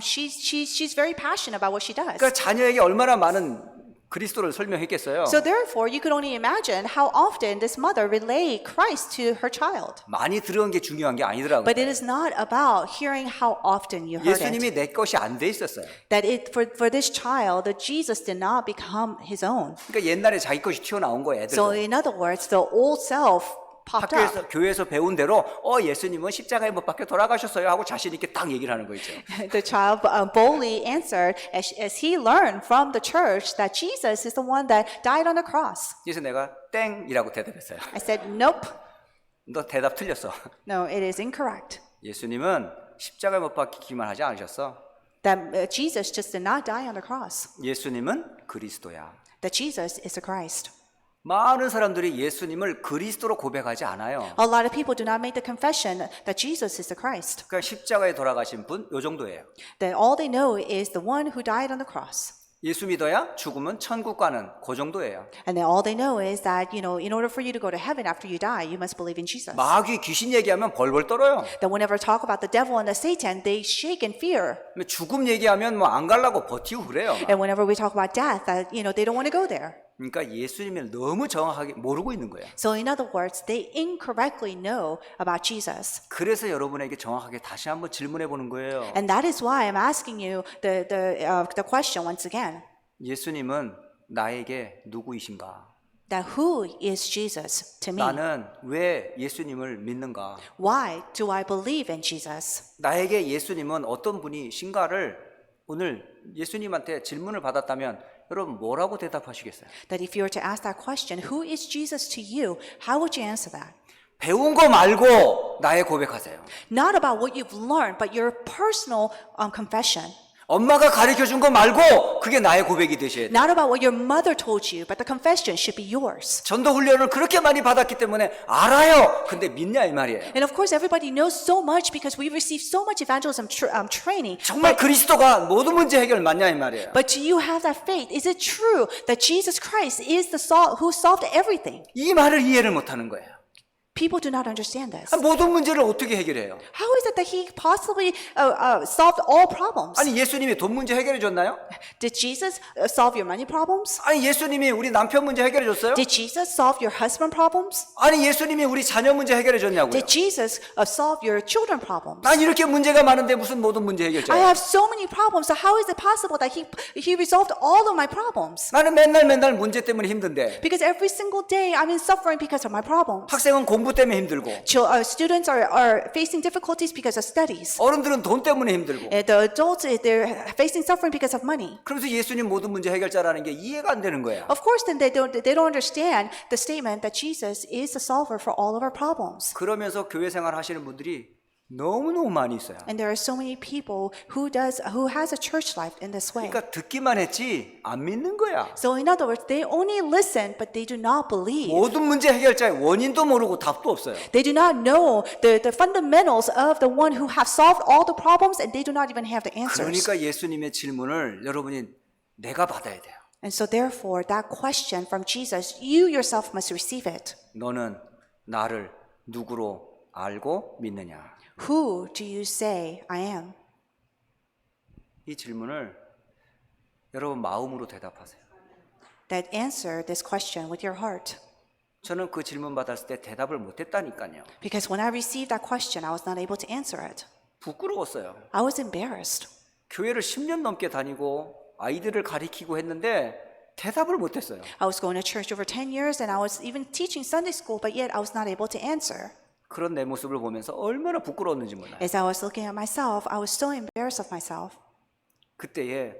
she's very passionate about what she does. 그러니까 자녀에게 얼마나 많은 그리스도를 설명했겠어요. So therefore, you could only imagine how often this mother relayed Christ to her child. 많이 들은 게 중요한 게 아니더라고요. But it is not about hearing how often you heard it. 예수님이 내 것이 안 돼 있었어요. That for this child, that Jesus did not become his own. 그러니까 옛날에 자기 것이 튀어나온 거예요, 애들. So in other words, the old self popped up. 학교에서 교회에서 배운 대로 예수님은 십자가에 못 박혀 돌아가셨어요 하고 자신 있게 딱 얘기를 하는 거 있죠. The child boldly answered as he learned from the church that Jesus is the one that died on the cross. 그래서 내가 땡이라고 대답했어요. I said, nope, 너 대답 틀렸어. no, it is incorrect. 예수님은 십자가에 못 박히기만 하지 않으셨어. That Jesus just did not die on the cross. 예수님은 그리스도야. That Jesus is the Christ. 많은 사람들이 예수님을 그리스도로 고백하지 않아요. A lot of people do not make the confession that Jesus is the Christ. 그러니까 십자가에 돌아가신 분 요 정도예요. That all they know is the one who died on the cross. 예수 믿어야 죽으면 천국 가는 그 정도예요. And then all they know is that, in order for you to go to heaven after you die, you must believe in Jesus. 마귀 귀신 얘기하면 벌벌 떨어요. That whenever I talk about the devil and the Satan, they shake in fear. 죽음 얘기하면 안 가려고 버티고 그래요. And whenever we talk about death, that, they don't want to go there. 그러니까 예수님을 너무 정확하게 모르고 있는 거예요. So in other words, they incorrectly know about Jesus. 그래서 여러분에게 정확하게 다시 한번 질문해 보는 거예요. And that is why I'm asking you the question once again. 예수님은 나에게 누구이신가? That who is Jesus to me? 나는 왜 예수님을 믿는가? Why do I believe in Jesus? 나에게 예수님은 어떤 분이신가를 오늘 예수님한테 질문을 받았다면 여러분 뭐라고 대답하시겠어요? That if you were to ask that question, who is Jesus to you? How would you answer that? 배운 거 말고 나의 고백하세요. Not about what you've learned, but your personal confession. 엄마가 가르쳐 준 거 말고 그게 나의 고백이 되셔야 돼요. Not about what your mother told you, but the confession should be yours. 전도 훈련을 그렇게 많이 받았기 때문에 알아요. 근데 믿냐 이 말이에요. And of course, everybody knows so much because we received so much evangelism training. 정말 그리스도가 모든 문제 해결 맞냐 이 말이에요. But do you have that faith? Is it true that Jesus Christ is who solved everything? 이 말을 이해를 못하는 거예요. People do not understand this. 모든 문제를 어떻게 해결해요? How is it that he possibly solved all problems? 아니 예수님이 돈 문제 해결해 줬나요? Did Jesus solve your money problems? 아니 예수님이 우리 남편 문제 해결해 줬어요? Did Jesus solve your husband problems? 아니 예수님이 우리 자녀 문제 해결해 줬냐고요? Did Jesus solve your children problems? 난 이렇게 문제가 많은데 무슨 모든 문제 I 해결자예요? have so many problems. So how is it possible that he resolved all of my problems? 나는 맨날 문제 때문에 힘든데 Because every single day I'm in suffering because of my problems. 학생은 공부 때문에 힘들고, Students are facing difficulties because of studies. 어른들은 돈 때문에 힘들고. The adults, they're facing suffering because of money. 그러면서 예수님 모든 문제 해결자라는 게 이해가 안 되는 거야. Of course, then they don't understand the statement that Jesus is the solver for all of our problems. 그러면서 교회 생활 하시는 분들이 너무너무 많이 있어요. And there are so many people who has a church life in this way. 그러니까 듣기만 했지 안 믿는 거야. So in other words, they only listen, but they do not believe. 모든 문제 해결자의 원인도 모르고 답도 없어요. They do not know the fundamentals of the one who have solved all the problems, and they do not even have the answers. 그러니까 예수님의 질문을 여러분이 내가 받아야 돼요. And so therefore, that question from Jesus, you yourself must receive it. 너는 나를 누구로 알고 믿느냐? Who do you say I am? 이 질문을 여러분 마음으로 대답하세요. That answer this question with your heart. 저는 그 질문 받았을 때 대답을 못했다니까요. Because when I received that question, I was not able to answer it. 부끄러웠어요. I was embarrassed. 교회를 10년 넘게 다니고 아이들을 가리키고 했는데 대답을 못했어요. I was going to church over 10 years and I was even teaching Sunday school, but yet I was not able to answer. 그런 내 모습을 보면서 얼마나 부끄러웠는지 몰라요. As I was looking at myself, I was so embarrassed of myself. 그때에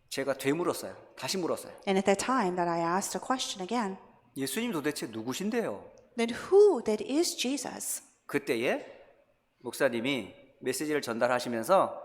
제가 되물었어요. 다시 물었어요. And at that time that I asked a question again, 예수님 도대체 누구신데요? then who that is Jesus? 그때에 목사님이 메시지를 전달하시면서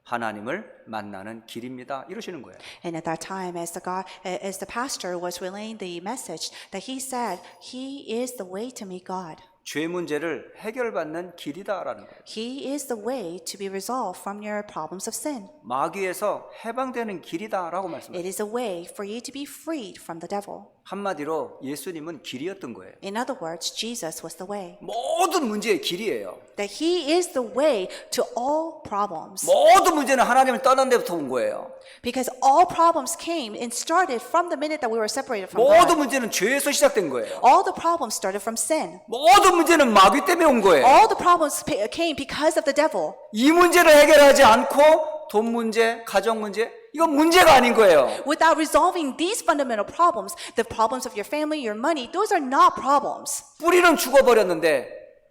하나님을 만나는 길입니다. 이러시는 거예요. And at that time, as the pastor was relaying the message, that he said, He is the way to meet God. 죄 문제를 해결받는 길이다라는 거예요. He is the way to be resolved from your problems of sin. 마귀에서 해방되는 길이다라고 말씀하셨어요. It is a way for you to be freed from the devil. 한마디로 예수님은 길이었던 거예요. In other words, Jesus was the way. 모든 문제의 길이에요. That He is the way to all problems. 모든 문제는 하나님을 떠난 데부터 온 거예요. Because all problems came and started from the minute that we were separated from 모든 God. 문제는 죄에서 시작된 거예요. All the problems started from sin. 모든 문제는 마귀 때문에 온 거예요. All the problems came because of the devil. 이 문제를 해결하지 않고 돈 문제, 가정 문제, 이건 문제가 아닌 거예요. Without resolving these fundamental problems, the problems of your family, your money, those are not problems. 뿌리는 죽어버렸는데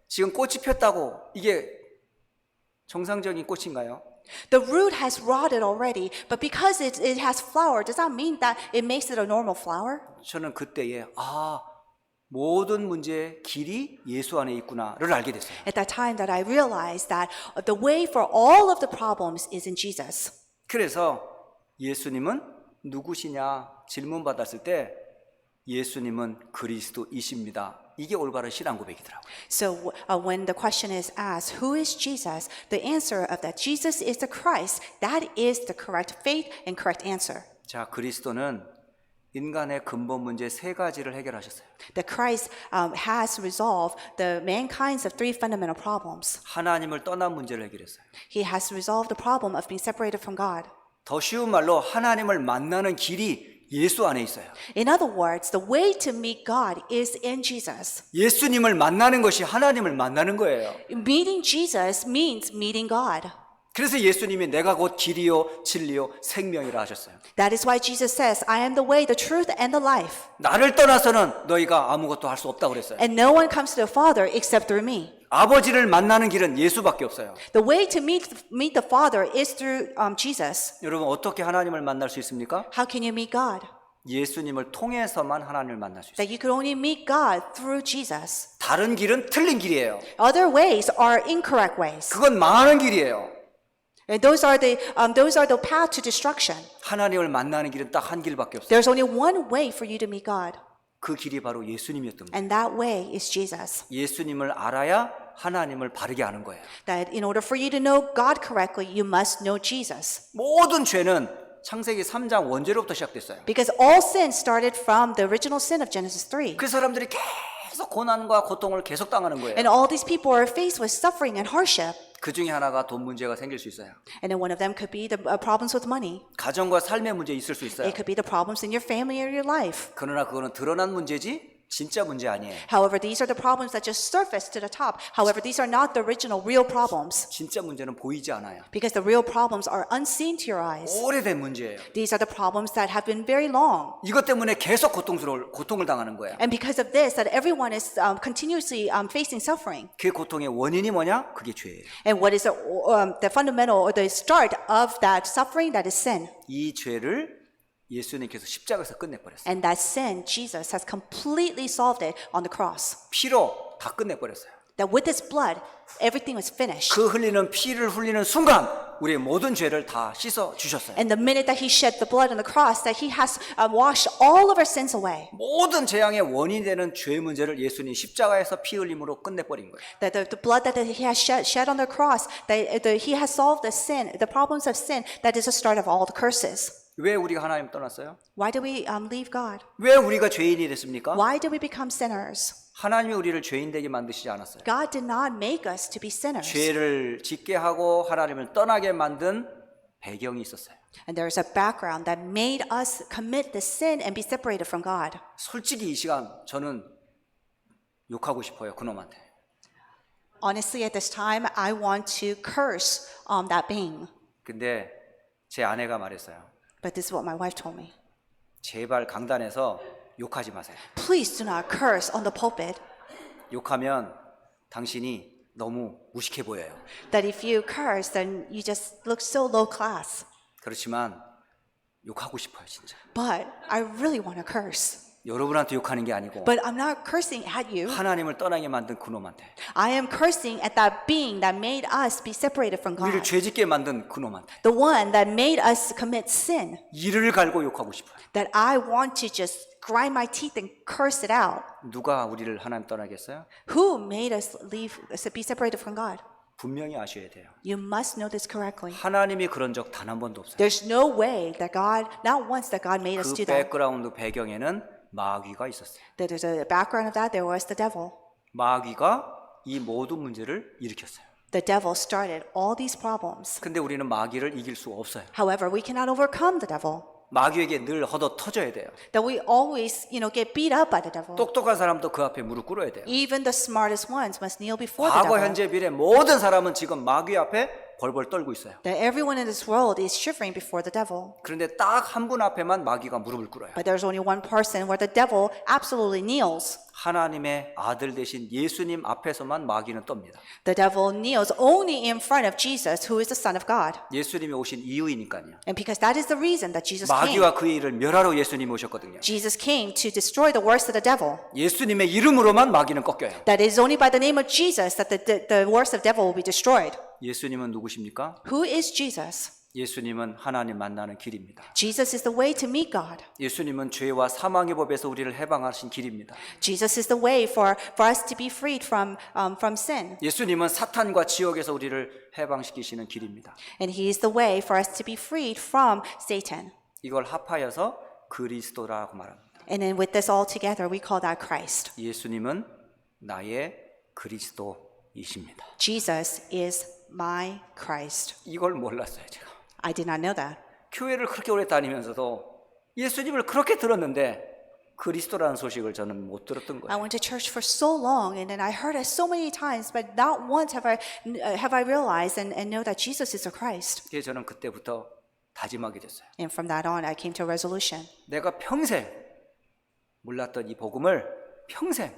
지금 꽃이 폈다고 이게 정상적인 꽃인가요? The root has rotted already, but because it has flower, does that mean that it makes it a normal flower? 저는 그때에 모든 문제의 길이 예수 안에 있구나를 알게 됐어요. At that time that I realized that the way for all of the problems is in Jesus. 그래서 예수님은 누구시냐 질문 받았을 때 예수님은 그리스도이십니다. 이게 올바른 신앙 고백이더라고요. So when the question is asked, who is Jesus? The answer of that Jesus is the Christ, that is the correct faith and correct answer. 자, 그리스도는 인간의 근본 문제 세 가지를 해결하셨어요. That Christ has resolved the mankind's of three fundamental problems. 하나님을 떠난 문제를 해결했어요. He has resolved the problem of being separated from God. 더 쉬운 말로 하나님을 만나는 길이 예수 안에 있어요. In other words, the way to meet God is in Jesus. 예수님을 만나는 것이 하나님을 만나는 거예요. Meeting Jesus means meeting God. 그래서 예수님이 내가 곧 길이요 진리요 생명이라 하셨어요. That is why Jesus says, I am the way, the truth, and the life. 나를 떠나서는 너희가 아무것도 할 수 없다고 그랬어요. And no one comes to the Father except through me. 아버지를 만나는 길은 예수밖에 없어요. The way to meet the Father is through Jesus. 여러분 어떻게 하나님을 만날 수 있습니까? How can you meet God? 예수님을 통해서만 하나님을 만날 수 있어요. That you can only meet God through Jesus. 다른 길은 틀린 길이에요. Other ways are incorrect ways. 그건 망하는 길이에요. And those are the path to destruction. 하나님을 만나는 길은 딱 한 길밖에 없어요. There's only one way for you to meet God. 그 길이 바로 예수님이었던 거예요. And that way is Jesus. 예수님을 알아야 하나님을 바르게 아는 거예요. That in order for you to know God correctly, you must know Jesus. 모든 죄는 창세기 3장 원죄로부터 시작됐어요. Because all sin started from the original sin of Genesis 3. 그 사람들이 계속 고난과 고통을 계속 당하는 거예요. And all these people are faced with suffering and hardship. 그 중에 하나가 돈 문제가 생길 수 있어요. And then one of them could be the problems with money. 가정과 삶의 문제 있을 수 있어요. It could be the problems in your family or your life. 그러나 그거는 드러난 문제지 진짜 문제 아니에요. However, these are the problems that just surface to the top. However, these are not the original real problems 진짜 문제는 보이지 않아요. because the real problems are unseen to your eyes. 오래된 문제예요. These are the problems that have been very long. 이것 때문에 계속 고통을 당하는 거예요. And because of this, that everyone is continuously facing suffering. 그 고통의 원인이 뭐냐? 그게 죄예요. And what is the fundamental or the start of that suffering? That is sin. 이 죄를 예수님께서 십자가에서 끝내버렸어요. And that sin, Jesus has completely solved it on the cross. 피로 다 끝내버렸어요. That with his blood, everything was finished. 그 흘리는 피를 흘리는 순간 우리의 모든 죄를 다 씻어 주셨어요. And the minute that he shed the blood on the cross, that he has washed all of our sins away. 모든 재앙의 원인이 되는 죄 문제를 예수님 십자가에서 피 흘림으로 끝내버린 거예요. That the blood that he has shed on the cross, that he has solved the sin, the problems of sin, that is the start of all the curses. 왜 우리가 하나님 떠났어요? Why do we leave God? 왜 우리가 죄인이 됐습니까? Why do we become sinners? 하나님이 우리를 죄인 되게 만드시지 않았어요. God did not make us to be sinners. 죄를 짓게 하고 하나님을 떠나게 만든 배경이 있었어요. And there is a background that made us commit the sin and be separated from God. 솔직히 이 시간 저는 욕하고 싶어요. 그놈한테. Honestly, at this time, I want to curse that being. 근데 제 아내가 말했어요. But this is what my wife told me. 제발 강단에서 욕하지 마세요. Please do not curse on the pulpit. 욕하면 당신이 너무 무식해 보여요. That if you curse, then you just look so low class. 그렇지만 욕하고 싶어요, 진짜. But I really want to curse. 여러분한테 욕하는 게 아니고 But I'm not cursing at you. 하나님을 떠나게 만든 그놈한테, I am cursing at that being that made us be separated from 우리를 God. 죄짓게 만든 그놈한테 The one that made us commit sin. 이를 갈고 욕하고 싶어요. That I want to just grind my teeth and curse it out. 누가 우리를 하나님 떠나겠어요? Who made us be separated from God? 분명히 아셔야 돼요. You must know this correctly. 하나님이 그런 적 단 한 번도 없어요. There's no way that God, not once that God made us 그 do that. 백그라운드 배경에는 마귀가 있었어요. That there's a background of that, there was the devil. 마귀가 이 모든 문제를 일으켰어요. The devil started all these problems. 근데 우리는 마귀를 이길 수 없어요. However, we cannot overcome the devil. 마귀에게 늘 걷어 터져야 돼요. That we always, get beat up by the devil. 똑똑한 사람도 그 앞에 무릎 꿇어야 돼요. Even the smartest ones must kneel before the 과거, devil. 현재, 미래 모든 사람은 지금 마귀 앞에 벌벌 떨고 있어요. That everyone in this world is shivering before the devil. 그런데 딱 한 분 앞에만 마귀가 무릎을 꿇어요. But there's only one person where the devil absolutely kneels. 하나님의 아들 되신 예수님 앞에서만 마귀는 떱니다. The devil kneels only in front of Jesus, who is the Son of God. 예수님이 오신 이유이니까요. And because that is the reason that Jesus came. 마귀와 그의 일을 멸하러 예수님이 오셨거든요. Jesus came to destroy the works of the devil. 예수님의 이름으로만 마귀는 꺾여요. That it is only by the name of Jesus that the works of the devil will be destroyed. 예수님은 누구십니까? Who is Jesus? 예수님은 하나님 만나는 길입니다. Jesus is the way to meet God. 예수님은 죄와 사망의 법에서 우리를 해방하신 길입니다. Jesus is the way for us to be freed from sin. 예수님은 사탄과 지옥에서 우리를 해방시키시는 길입니다. And he is the way for us to be freed from Satan. 이걸 합하여서 그리스도라고 말합니다. And then with this all together, we call that Christ. 예수님은 나의 그리스도이십니다. Jesus is my Christ. 이걸 몰랐어요, 제가. I did not know that. 교회를 그렇게 오래 다니면서도 예수님을 그렇게 들었는데 그리스도라는 소식을 저는 못 들었던 I 거예요. went to church for so long, and then I heard it so many times, but not once have I realized and know that Jesus is the Christ. 그래서 저는 그때부터 다짐하게 됐어요. And from that on, I came to a resolution 내가 평생 몰랐던 이 복음을 평생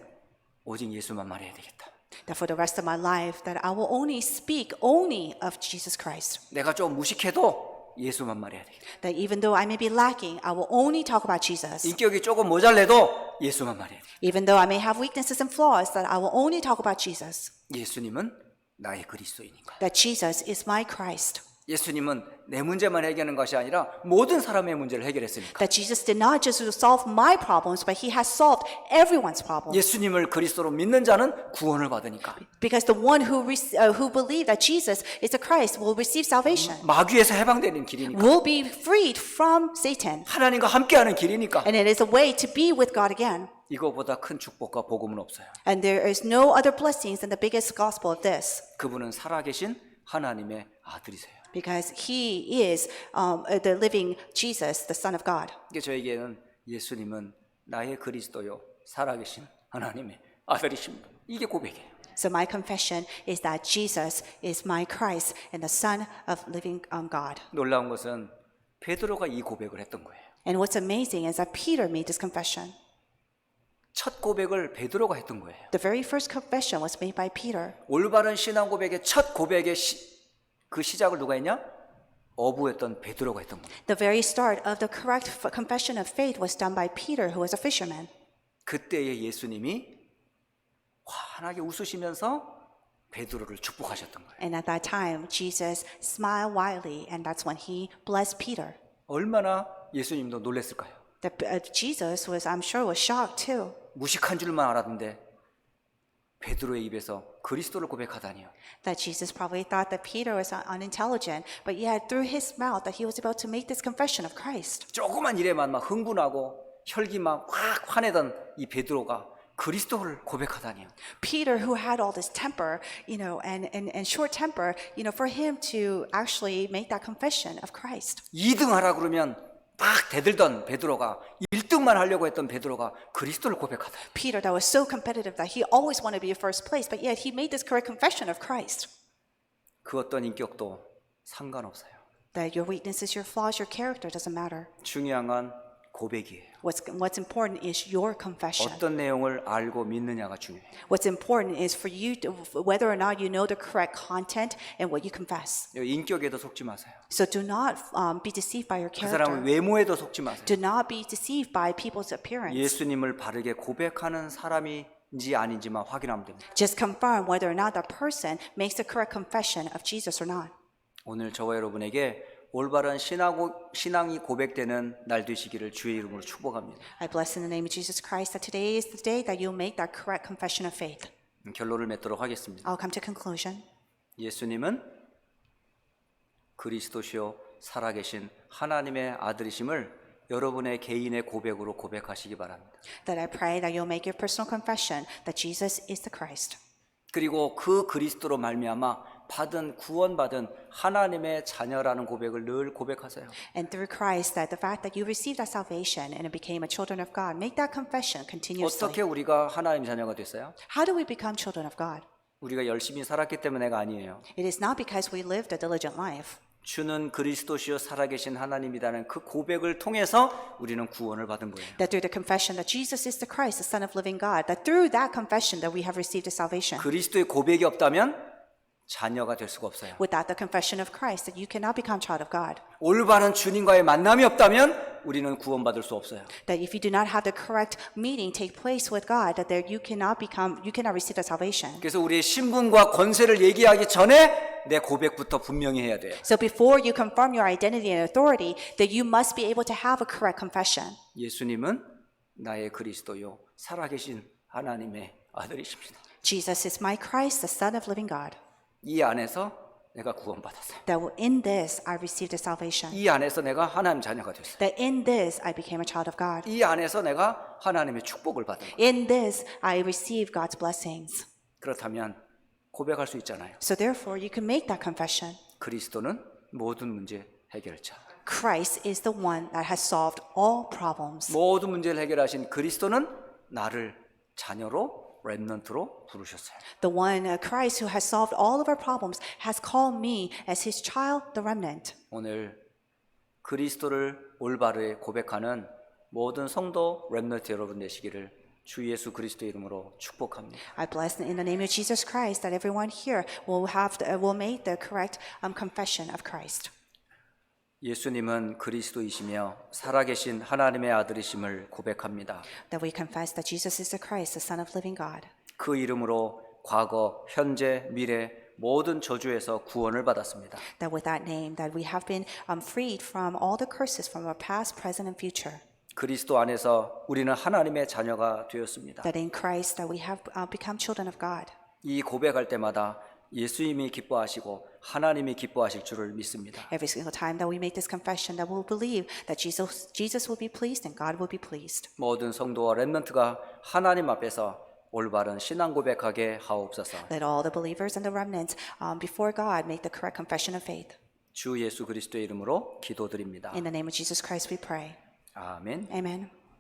오직 예수만 말해야 되겠다. that for the rest of my life, that I will only speak only of Jesus Christ. 내가 좀 무식해도 예수만 말해야 되겠다. That even though I may be lacking, I will only talk about Jesus. 인격이 조금 모자라도 예수만 말해야 되겠다. Even though I may have weaknesses and flaws, that I will only talk about Jesus. 예수님은 나의 그리스도이니까. That Jesus is my Christ. 예수님은 내 문제만 해결하는 것이 아니라 모든 사람의 문제를 해결했으니까. That Jesus did not just solve my problems, but he has solved everyone's problems. 예수님을 그리스도로 믿는 자는 구원을 받으니까. Because the one who believe that Jesus is the Christ will receive salvation, 마귀에서 해방되는 길이니까. will be freed from Satan. 하나님과 함께하는 길이니까. And it is a way to be with God again. 이거보다 큰 축복과 복음은 없어요. And there is no other blessings than the biggest gospel of this. 그분은 살아계신 하나님의 아들이세요. Because he is the living Jesus, the Son of God. 이게 저에게는 예수님은 나의 그리스도요 살아계신 하나님의 아들이십니다. 이게 고백이에요. So my confession is that Jesus is my Christ and the Son of living God. 놀라운 것은 베드로가 이 고백을 했던 거예요. And what's amazing is that Peter made this confession. 첫 고백을 베드로가 했던 거예요. The very first confession was made by Peter. 올바른 신앙 고백의 첫 고백의 그 시작을 누가 했냐? 어부였던 베드로가 했던 겁니다. The very start of the correct confession of faith was done by Peter, who was a fisherman. 그때에 예수님이 환하게 웃으시면서 베드로를 축복하셨던 거예요. And at that time, Jesus smiled widely, and that's when he blessed Peter. 얼마나 예수님도 놀랐을까요? Jesus was, I'm sure, was shocked too. 무식한 줄만 알았는데 베드로의 입에서 그리스도를 고백하다니요. That Jesus probably thought that Peter was unintelligent, but yet through his mouth that he was about to make this confession of Christ. 조그만 일에만 막 흥분하고 혈기 막 확 화내던 이 베드로가 그리스도를 고백하다니요. Peter, who had all this temper, and short temper, for him to actually make that confession of Christ. 2등 하라 그러면 막 대들던 베드로가 1등만 하려고 했던 베드로가 그리스도를 고백하다. Peter, that was so competitive that he always wanted to be first place, but yet he made this correct confession of Christ. 그 어떤 인격도 상관없어요. That your weaknesses, your flaws, your character doesn't matter. 중요한 건 고백이에요. What's important is your confession. 어떤 내용을 알고 믿느냐가 중요해요. What's important is for you to, whether or not you know the correct content and what you confess. 인격에도 속지 마세요. So do not be deceived by your 그 사람의 character. 외모에도 속지 마세요. Do not be deceived by people's appearance. 예수님을 바르게 고백하는 사람인지 아닌지만 확인하면 됩니다. Just confirm whether or not that person makes the correct confession of Jesus or not. 오늘 저와 여러분에게 올바른 신앙이 고백되는 날 되시기를 주의 이름으로 축복합니다. I bless in the name of Jesus Christ that today is the day that you'll make that correct confession of faith. 결론을 맺도록 하겠습니다. I'll come to conclusion. 예수님은 그리스도시요 살아계신 하나님의 아들이심을 여러분의 개인의 고백으로 고백하시기 바랍니다. That I pray that you'll make your personal confession that Jesus is the Christ. 그리고 그 그리스도로 말미암아 구원받은 하나님의 자녀라는 고백을 늘 고백하세요. And through Christ, that the fact that you received that salvation and became a children of God, make that confession continuously. 어떻게 우리가 하나님 자녀가 됐어요? How do we become children of God? 우리가 열심히 살았기 때문에가 아니에요. It is not because we lived a diligent life. 주는 그리스도시요 살아계신 하나님이라는 그 고백을 통해서 우리는 구원을 받은 거예요. That through the confession that Jesus is the Christ, the Son of living God, that through that confession that we have received the salvation. 그리스도의 고백이 없다면 자녀가 될 수가 없어요. Without the confession of Christ, that you cannot become child of God. 올바른 주님과의 만남이 없다면 우리는 구원받을 수 없어요. That if you do not have the correct meeting take place with God, that there you cannot receive the salvation. 그래서 우리의 신분과 권세를 얘기하기 전에 내 고백부터 분명히 해야 돼요. So before you confirm your identity and authority, that you must be able to have a correct confession. 예수님은 나의 그리스도요 살아계신 하나님의 아들이십니다. Jesus is my Christ, the Son of living God. 이 안에서 내가 구원받았어요. That in this I received the salvation. 이 안에서 내가 하나님 자녀가 됐어요. That in this I became a child of God. 이 안에서 내가 하나님의 축복을 받은 거예요. In this I received God's blessings. 그렇다면 고백할 수 있잖아요. So therefore you can make that confession. 그리스도는 모든 문제 해결자. Christ is the one that has solved all problems. 모든 문제를 해결하신 그리스도는 나를 자녀로 렘넌트로 부르셨어요. The one, Christ, who has solved all of our problems, has called me as his child, the remnant. 오늘 그리스도를 올바르게 고백하는 모든 성도 렘넌트 여러분 되시기를 주 예수 그리스도 이름으로 축복합니다. I bless in the name of Jesus Christ that everyone here will make the correct confession of Christ. 예수님은 그리스도이시며 살아계신 하나님의 아들이심을 고백합니다. That we confess that Jesus is the Christ, the Son of living God. 그 이름으로 과거, 현재, 미래 모든 저주에서 구원을 받았습니다. That with that name that we have been freed from all the curses from our past, present, and future. 그리스도 안에서 우리는 하나님의 자녀가 되었습니다. That in Christ that we have become children of God. 이 고백할 때마다 예수님이 기뻐하시고 하나님이 기뻐하실 줄을 믿습니다. Every single time that we make this confession, that we'll believe that Jesus will be pleased and God will be pleased. 모든 성도와 렘넌트가 하나님 앞에서 올바른 신앙 고백하게 하옵소서. Let all the believers and the remnants before God make the correct confession of faith. 주 예수 그리스도의 이름으로 기도드립니다. In the name of Jesus Christ we pray. 아멘. Amen.